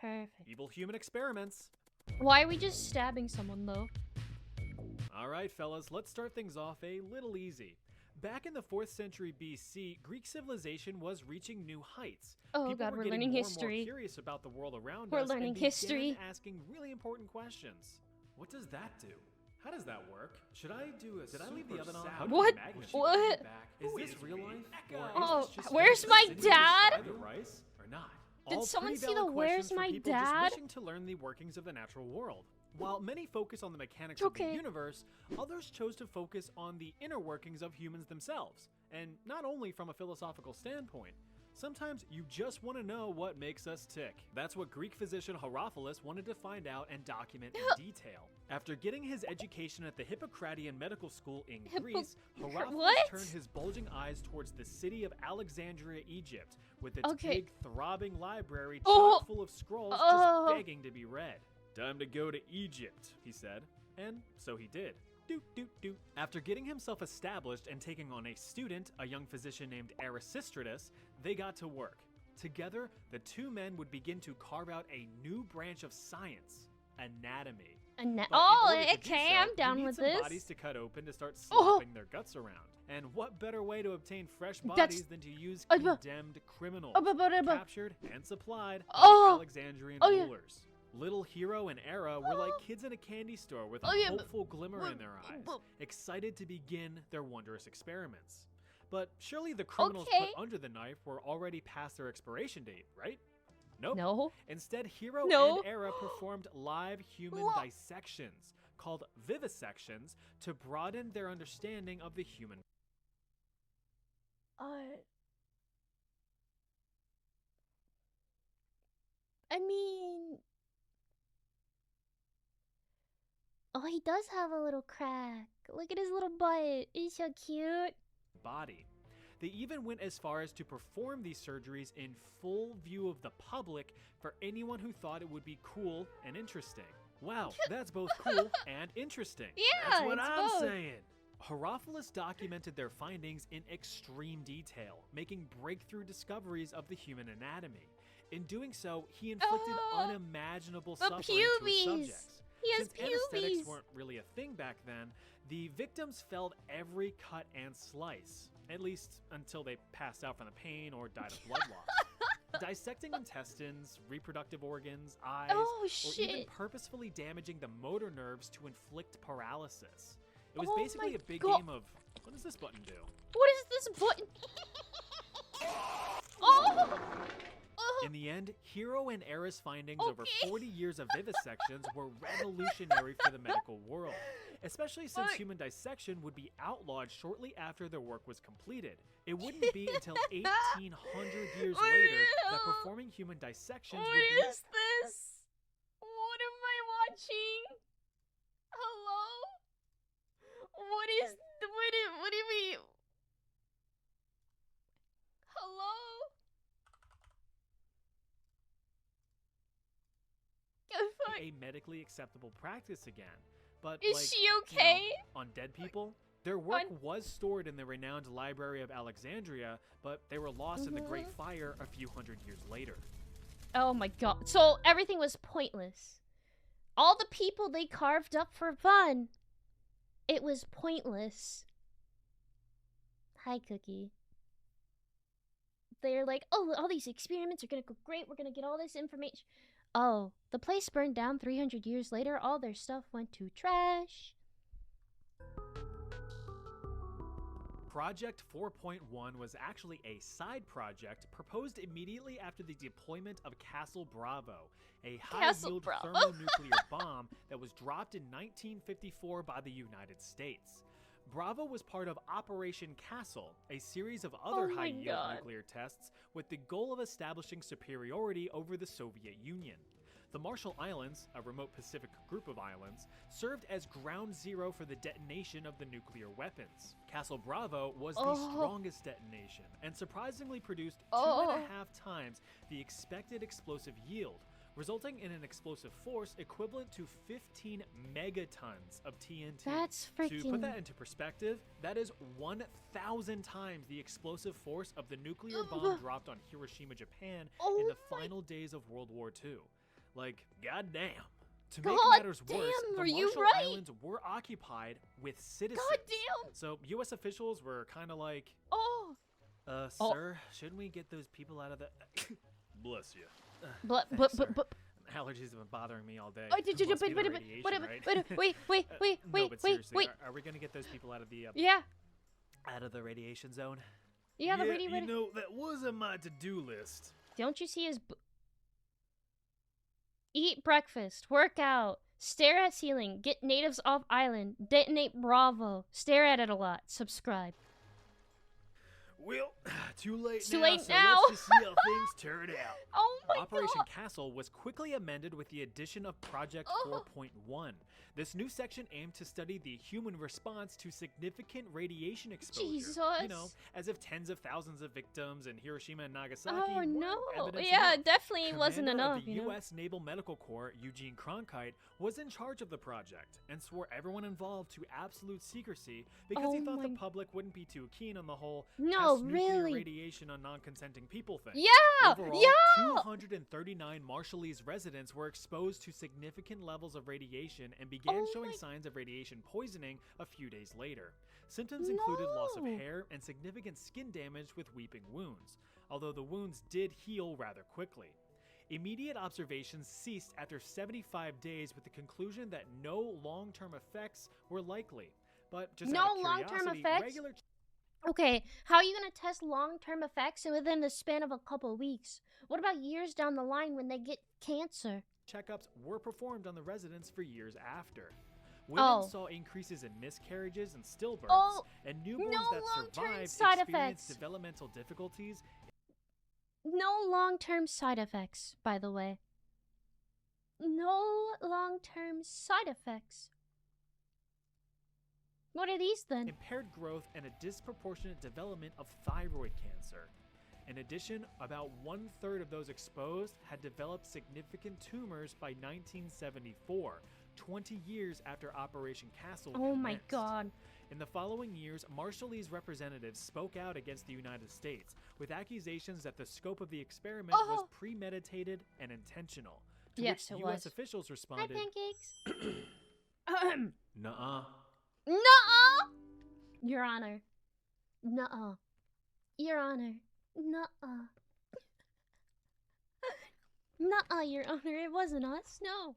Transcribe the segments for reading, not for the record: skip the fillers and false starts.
Perfect. Evil human experiments. Why are we just stabbing someone, though? Alright, fellas, let's start things off a little easy. Back in the 4th century BC, Greek civilization was reaching new heights. Oh People god, were we're getting learning more history. and more curious about the world around We're us learning and began history. asking really important questions. What does that do? How does that work? Should I leave the oven on? How do What? the magnet What? get back? Is this real life? Or Oh, is this just where's fantasy? my Did we just dad? fry the rice or not? Did All someone pretty see the valid where's questions for my people dad? just wishing to learn the workings of the natural world. While many focus on the mechanics of the Okay. universe, others chose to focus on the inner workings of humans themselves, and not only from a philosophical standpoint. Sometimes you just want to know what makes us tick. That's what Greek physician Herophilus wanted to find out and document in detail. After getting his education at the Hippocratean Medical School in Greece, Herophilus What? turned his bulging eyes towards the city of Alexandria, Egypt, with its Okay. big, throbbing library Oh. chock full of scrolls Oh. just begging to be read. Time to go to Egypt, he said, and so he did. Doot, doot, doot. After getting himself established and taking on a student, a young physician named Erasistratus, they got to work. Together, the two men would begin to carve out a new branch of science, anatomy. But in Oh, order to do okay, so, I'm you down need with some this. bodies to cut open to start Oh. slopping their guts around. And what better way to obtain fresh That's- bodies than to use Oh, condemned criminals, captured and supplied by Oh. the Alexandrian Oh, yeah. rulers. Little Hero and Era were like kids in a candy store with a Oh, yeah, but- hopeful glimmer in their eyes, excited to begin their wondrous experiments. But surely the criminals Okay. put under the knife were already past their expiration date, right? Nope. No. Instead, Hero No. and Era performed live human What? dissections, called vivisections, to broaden their understanding of the human. I mean... Oh, he does have a little crack. Look at his little butt. He's so cute. Body. They even went as far as to perform these surgeries in full view of the public for anyone who thought it would be cool and interesting. Wow, that's both cool and interesting. Yeah, That's what it's I'm both. saying. Herophilus documented their findings in extreme detail, making breakthrough discoveries of the human anatomy. In doing so, he inflicted Oh, unimaginable the suffering to his pubes. subjects. He has Since anesthetics pubes. weren't really a thing back then, the victims felt every cut and slice, at least until they passed out from the pain or died of blood loss. Dissecting intestines, reproductive organs, eyes, Oh, or even shit. purposefully damaging the motor nerves to inflict paralysis. It was Oh basically my a big God. game of, what does this button do? What is this button? Oh! In the end, Hero and Era's findings over Okay. 40 years of vivisections were revolutionary for the medical world, especially since Fuck. human dissection would be outlawed shortly after their work was completed. It wouldn't be until 1800 years What later the that hell? performing human dissections What would be is this? What am I watching? Hello? What do we... Hello? Fuck. a medically acceptable practice again. But Is like, she you know, okay? on dead people, their work On- was stored in the renowned Library of Alexandria, but they were lost in the Great Fire a few hundred years later. Oh my god. So everything was pointless. All the people they carved up for fun. It was pointless. Hi, Cookie. They're like, oh, all these experiments are gonna go great. We're gonna get all this information. Oh, the place burned down 300 years later. All their stuff went to trash. Project 4.1 was actually a side project proposed immediately after the deployment of Castle Bravo, a high-yield Bravo. thermonuclear bomb that was dropped in 1954 by the United States. Bravo was part of Operation Castle, a series of other Oh my high-yield God. nuclear tests with the goal of establishing superiority over the Soviet Union. The Marshall Islands, a remote Pacific group of islands, served as ground zero for the detonation of the nuclear weapons. Castle Bravo was the strongest detonation and surprisingly produced 2.5 times the expected explosive yield, resulting in an explosive force equivalent to 15 megatons of TNT. That's To freaking... put that into perspective, that is 1,000 times the explosive force of the nuclear bomb dropped on Hiroshima, Japan in the final days of World War II. Like, goddamn. To make God matters damn, worse, were the you Marshall right? Islands were occupied with citizens. God damn! So U.S. officials were kind of like, Oh! sir, shouldn't we get those people out of the... Bless you. But, Thanks, sir. Allergies have been bothering me all day. Oh, did you Must be the wait, radiation, right? wait, No, but seriously, wait. are we gonna get those people out of the Yeah. out of the radiation zone? Yeah, the you know, that was on my to-do list. Don't you see his eat breakfast, work out, stare at ceiling, get natives off island, detonate Bravo, stare at it a lot, subscribe. Well, too late it's now, too late so now. let's just see how things turn out. Oh my Operation god. Castle was quickly amended with the addition of Project 4.1. This new section aimed to study the human response to significant radiation exposure. Jesus. You know, as if tens of thousands of victims in Hiroshima and Nagasaki Oh weren't no. evidence Yeah, enough. definitely Commander wasn't enough, of the you know. U.S. Naval Medical Corps, Eugene Cronkite, was in charge of the project and swore everyone involved to absolute secrecy because he thought the public wouldn't be too keen on the whole No, test nuclear really. radiation on non-consenting people thing. Yeah! Overall, Yeah! 239 Marshallese residents were exposed to significant levels of radiation and began showing signs of radiation poisoning a few days later. Symptoms included loss of hair and significant skin damage with weeping wounds, although the wounds did heal rather quickly. Immediate observations ceased after 75 days with the conclusion that no long-term effects were likely. But just out of long-term curiosity, effects? regular Okay, how are you gonna test long-term effects within the span of a couple weeks? What about years down the line when they get cancer? checkups were performed on the residents for years after. Women saw increases in miscarriages and stillbirths, and newborns that survived side experienced effects. developmental difficulties. No long-term side effects, by the way. No long-term side effects. What are these then? Impaired growth and a disproportionate development of thyroid cancer. In addition, about 1/3 of those exposed had developed significant tumors by 1974, 20 years after Operation Castle Oh my commenced. god. In the following years, Marshallese representatives spoke out against the United States with accusations that the scope of the experiment was premeditated and intentional. To Yes, which it U.S. was. officials Hi, responded, pancakes. "Nuh-uh." Nuh-uh! Your Honor. Nuh-uh. Your Honor. Nuh-uh. Nuh-uh, Your Honor. It wasn't us. No.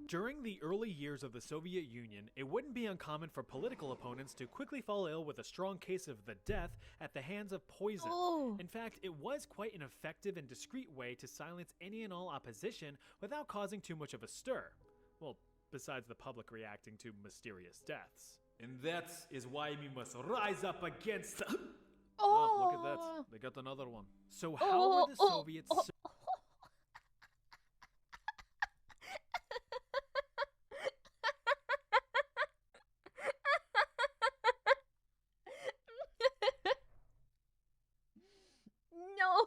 During the early years of the Soviet Union, it wouldn't be uncommon for political opponents to quickly fall ill with a strong case of the death at the hands of poison. Oh. In fact, it was quite an effective and discreet way to silence any and all opposition without causing too much of a stir. Well, besides the public reacting to mysterious deaths. And that is why we must rise up against the... Oh, look at that. They got another one. So how were the Soviets... No.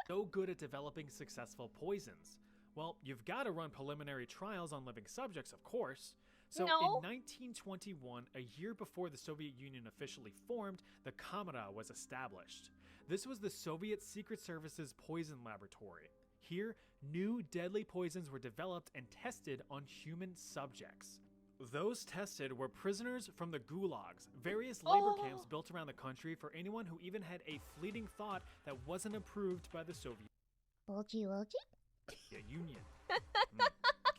so good at developing successful poisons? Well, you've got to run preliminary trials on living subjects, of course. So in 1921, a year before the Soviet Union officially formed, the Kamera was established. This was the Soviet Secret Service's poison laboratory. Here, new deadly poisons were developed and tested on human subjects. Those tested were prisoners from the gulags, various labor camps built around the country for anyone who even had a fleeting thought that wasn't approved by the Soviet Union.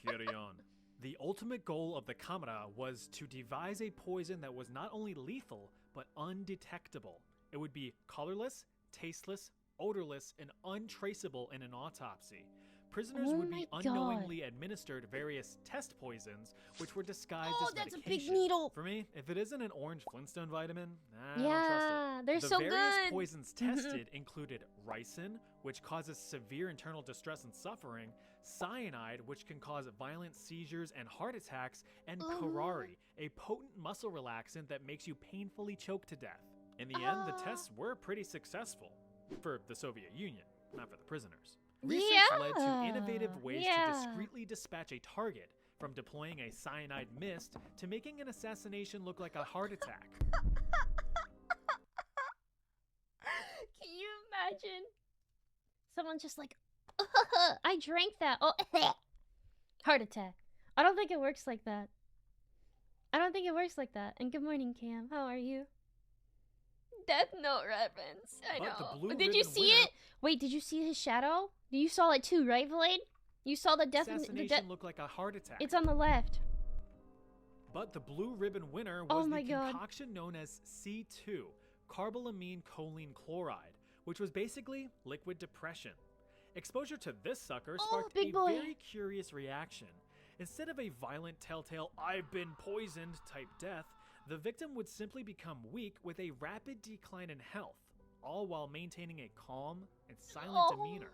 Carry on. The ultimate goal of the Kamera was to devise a poison that was not only lethal, but undetectable. It would be colorless, tasteless, odorless, and untraceable in an autopsy. Prisoners would be unknowingly administered various test poisons, which were disguised as that's medication. a big needle. For me, if it isn't an orange Flintstone vitamin, I Yeah, don't trust it. they're The so various good. poisons tested included ricin, which causes severe internal distress and suffering, cyanide, which can cause violent seizures and heart attacks, and curare, a potent muscle relaxant that makes you painfully choke to death. In the end, the tests were pretty successful for the Soviet Union, not for the prisoners. Research led to innovative ways to discreetly dispatch a target, from deploying a cyanide mist to making an assassination look like a heart attack. Can you imagine Someone's just like, I drank that. Oh, heart attack. I don't think it works like that. I don't think it works like that. And good morning, Cam. How are you? Death Note reference. I know. Did you see it? Wait, did you see his shadow? You saw it too, right, Vlade? You saw the death. Assassination looked like a heart attack. It's on the left. But the blue ribbon winner was the concoction known as C2, carbolamine choline chloride, which was basically liquid depression. Exposure to this sucker sparked a very curious reaction. Instead of a violent telltale "I've been poisoned" type death, the victim would simply become weak with a rapid decline in health, all while maintaining a calm and silent demeanor.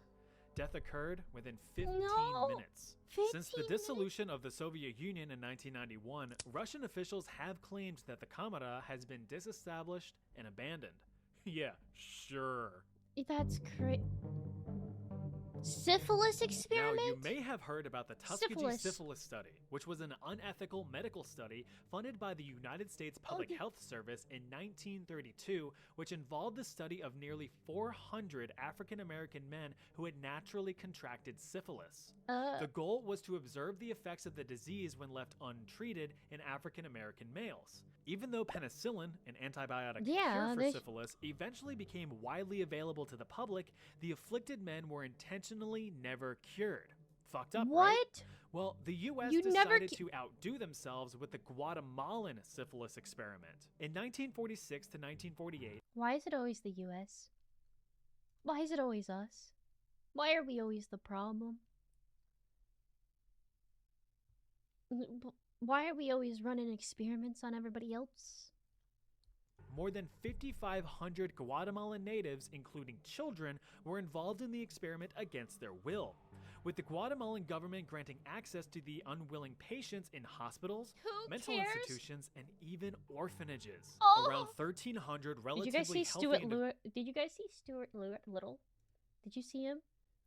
Death occurred within 15 minutes. Since the dissolution of the Soviet Union in 1991, Russian officials have claimed that the Kamera has been disestablished and abandoned. Yeah, sure. That's crazy. Syphilis experiment? Now, you may have heard about the Tuskegee syphilis study, which was an unethical medical study funded by the United States Public Health Service in 1932, which involved the study of nearly 400 African-American men who had naturally contracted syphilis. The goal was to observe the effects of the disease when left untreated in African-American males. Even though penicillin, an antibiotic cure for syphilis, eventually became widely available to the public, the afflicted men were intentionally never cured. Fucked up, right? Well, the U.S. decided to outdo themselves with the Guatemalan syphilis experiment. In 1946 to 1948... Why is it always the U.S.? Why is it always us? Why are we always the problem? Why are we always running experiments on everybody else? More than 5,500 Guatemalan natives, including children, were involved in the experiment against their will, with the Guatemalan government granting access to the unwilling patients in hospitals, mental institutions, and even orphanages. Around 1,300 relatively healthy... Did you guys see Stuart Little? Did you see him?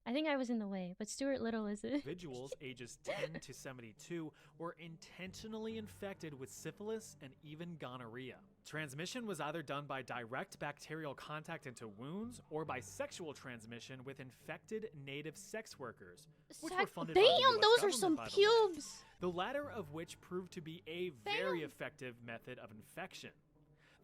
I think I was in the way, but Stuart Little is it. Individuals ages 10 to 72 were intentionally infected with syphilis and even gonorrhea. Transmission was either done by direct bacterial contact into wounds or by sexual transmission with infected native sex workers, which were funded by the US those are some pubes! The latter of which proved to be a very effective method of infection.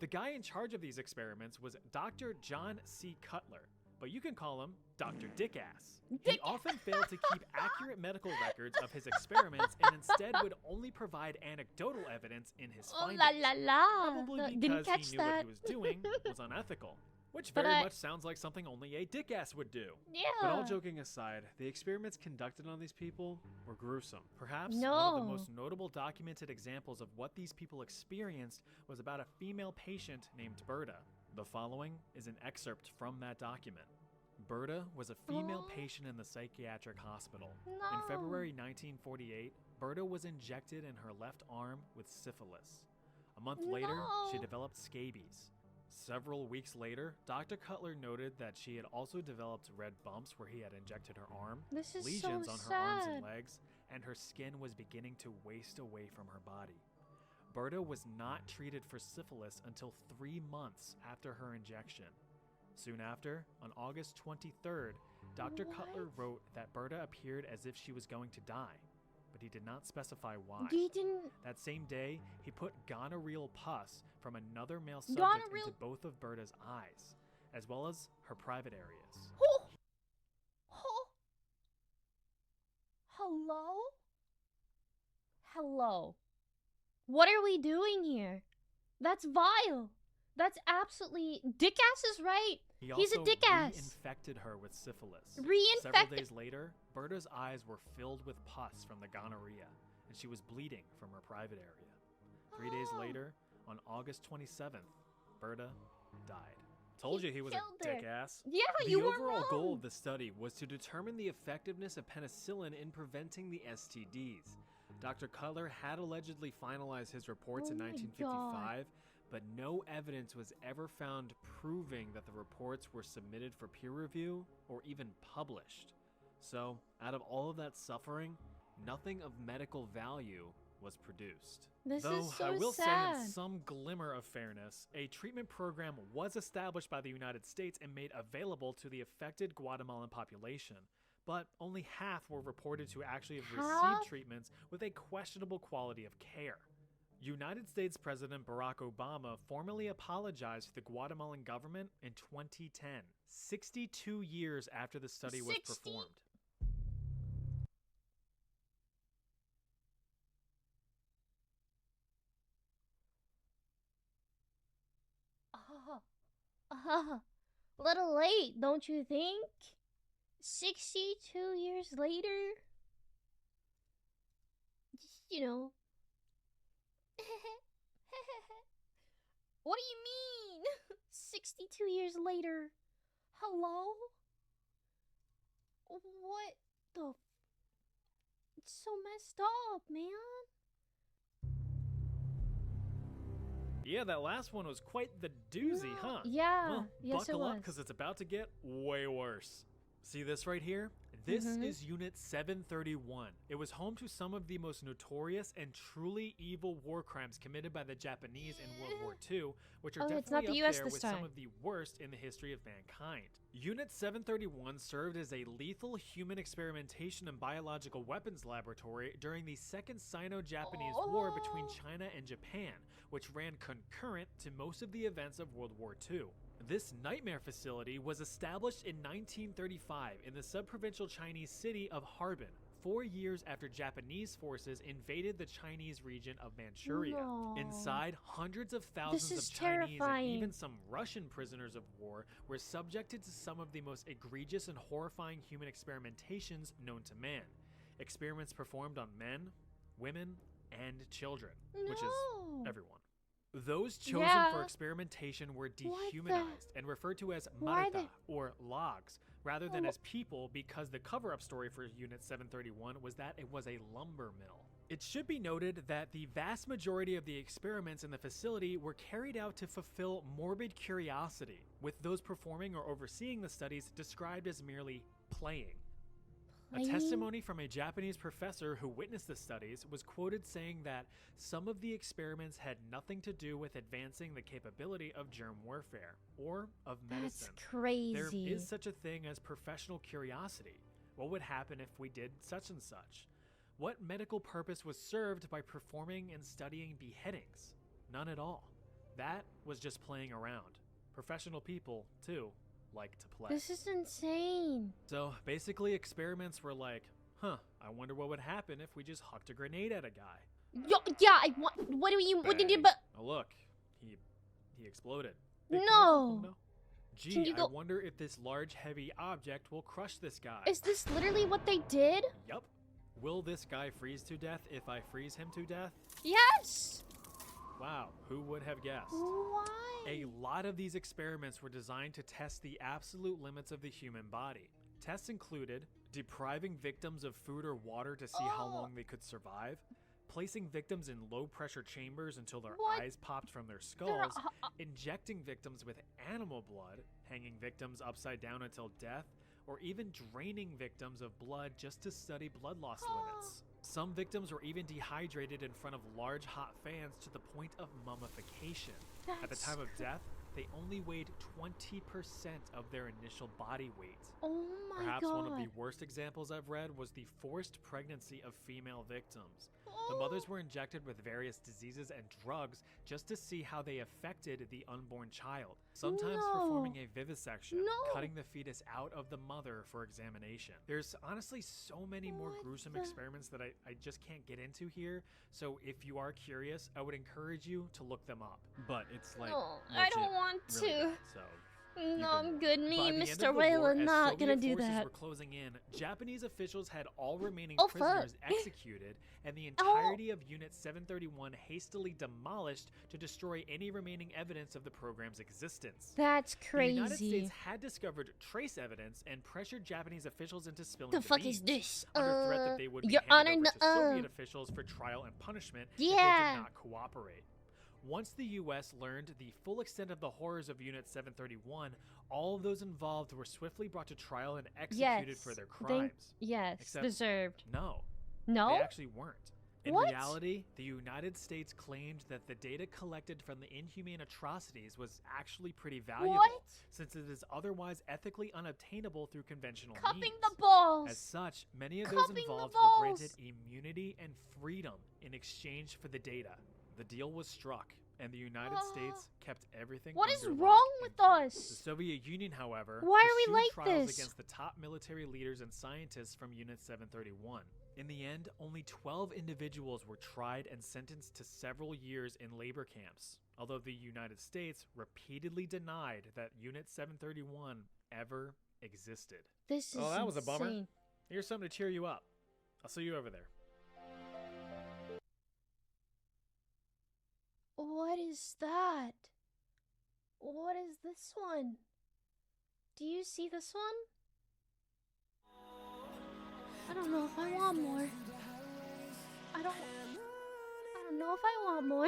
The guy in charge of these experiments was Dr. John C. Cutler, but you can call him Dr. Dickass. He often failed to keep accurate medical records of his experiments and instead would only provide anecdotal evidence in his findings. Probably because he knew what he was doing was unethical, which very much sounds like something only a Dickass would do. Yeah. But all joking aside, the experiments conducted on these people were gruesome. Perhaps one of the most notable documented examples of what these people experienced was about a female patient named Berta. The following is an excerpt from that document. Berta was a female patient in the psychiatric hospital. In February 1948, Berta was injected in her left arm with syphilis. A month later, she developed scabies. Several weeks later, Dr. Cutler noted that she had also developed red bumps where he had injected her arm, lesions on her arms and legs, and her skin was beginning to waste away from her body. Berta was not treated for syphilis until 3 months after her injection. Soon after, on August 23rd, Dr. Cutler wrote that Berta appeared as if she was going to die, but he did not specify why. That same day, he put gonorrheal pus from another male subject into both of Berta's eyes, as well as her private areas. Hello? What are we doing here? That's vile. That's absolutely... Dickass is right. He's a dickass. He infected her with syphilis. Reinfected. Several days later, Berta's eyes were filled with pus from the gonorrhea, and she was bleeding from her private area. 3 days later, on August 27th, Berta died. Told you he was a dickass. Yeah, you were wrong. The overall goal of the study was to determine the effectiveness of penicillin in preventing the STDs. Dr. Cutler had allegedly finalized his reports in 1955, but no evidence was ever found proving that the reports were submitted for peer review or even published. So, out of all of that suffering, nothing of medical value was produced. This Though is so I will say, sad. in some glimmer of fairness, a treatment program was established by the United States and made available to the affected Guatemalan population, but only half were reported to actually have Half? received treatments with a questionable quality of care. United States President Barack Obama formally apologized to the Guatemalan government in 2010, 62 years after the study was 60? performed. Little late, don't you think? 62 years later? You know. What do you mean? 62 years later? Hello? What the? It's so messed up, man. Yeah, that last one was quite the doozy, No. huh? Yeah. Well, Yes, buckle it up was. because it's about to get way worse. See this right here? This Mhm. is Unit 731. It was home to some of the most notorious and truly evil war crimes committed by the Japanese in World War II, which are Oh, it's not definitely the up US there this with time. some of the worst in the history of mankind. Unit 731 served as a lethal human experimentation and biological weapons laboratory during the Second Sino-Japanese War between China and Japan, which ran concurrent to most of the events of World War II. This nightmare facility was established in 1935 in the sub-provincial Chinese city of Harbin, 4 years after Japanese forces invaded the Chinese region of Manchuria. No. Inside, hundreds of thousands is of Chinese and terrifying. even some Russian prisoners of war were subjected to some of the most egregious and horrifying human experimentations known to man. Experiments performed on men, women, and children, which is No. everyone. Those chosen Yeah. for experimentation were What the- dehumanized and referred to as Why marta, the- or logs, rather than Oh. as people, because the cover-up story for Unit 731 was that it was a lumber mill. It should be noted that the vast majority of the experiments in the facility were carried out to fulfill morbid curiosity, with those performing or overseeing the studies described as merely playing. A Playing? testimony from a Japanese professor who witnessed the studies was quoted saying that some of the experiments had nothing to do with advancing the capability of germ warfare or of That's medicine. crazy. There is such a thing as professional curiosity. What would happen if we did such and such? What medical purpose was served by performing and studying beheadings? None at all. That was just playing around. Professional people, too, like to play. This is insane. So basically, experiments were like, I wonder what would happen if we just hucked a grenade at a guy. Yo, yeah, what do you, what did you, Bang. but, Oh look, he exploded. No. Gee, Can you I go- wonder if this large, heavy object will crush this guy. is this literally what they did? Yup. Will this guy freeze to death if I freeze him to death? Yes! Wow, who would have guessed? Why? A lot of these experiments were designed to test the absolute limits of the human body. Tests included depriving victims of food or water to see how Oh. long they could survive, placing victims in low-pressure chambers until their What? eyes popped from their They're- skulls, injecting victims with animal blood, hanging victims upside down until death, or even draining victims of blood just to study blood loss limits. Some victims were even dehydrated in front of large hot fans to the point of mummification. At the That's time of death, they only weighed 20% of their initial body weight. Oh my Perhaps god. one of the worst examples I've read was the forced pregnancy of female victims. The mothers were injected with various diseases and drugs just to see how they affected the unborn child, sometimes No. performing a vivisection, No. cutting the fetus out of the mother for examination. There's honestly so many more What gruesome the- experiments that I just can't get into here, so if you are curious, I would encourage you to look them up. But it's like, No, I legit don't want really to. bad, so No, I'm good. by Me, the end of Mr. the war, Whalen, as not Soviet gonna do forces that. were closing in, Japanese officials had all remaining Oh, fuck. prisoners executed, and the entirety of Unit 731 hastily demolished to destroy any remaining evidence of the program's existence. That's The United crazy. States had discovered trace evidence and pressured Japanese officials into spilling The the fuck is beans, this? under threat that they would be Your handed Honor, over to Soviet no. officials for trial and punishment if Yeah. they did not cooperate. Once the U.S. learned the full extent of the horrors of Unit 731, all of those involved were swiftly brought to trial and executed Yes. for their Thank- crimes. Yes, Except- deserved. No, No? they actually weren't. In What? reality, the United States claimed that the data collected from the inhumane atrocities was actually pretty valuable, What? since it is otherwise ethically unobtainable through conventional Cupping means. the balls. As such, many of those Cupping the involved balls. were granted immunity and freedom in exchange for the data. The deal was struck, and the United States kept everything What is under wrong lock with and key. us? The Soviet Union, however, Why are we pursued like trials this? against the top military leaders and scientists from Unit 731. In the end, only 12 individuals were tried and sentenced to several years in labor camps, although the United States repeatedly denied that Unit 731 ever existed. This is Oh, that was a bummer. insane. Here's something to cheer you up. I'll see you over there. What is that? What is this one? Do you see this one? I don't know if I want more. I don't know if I want more.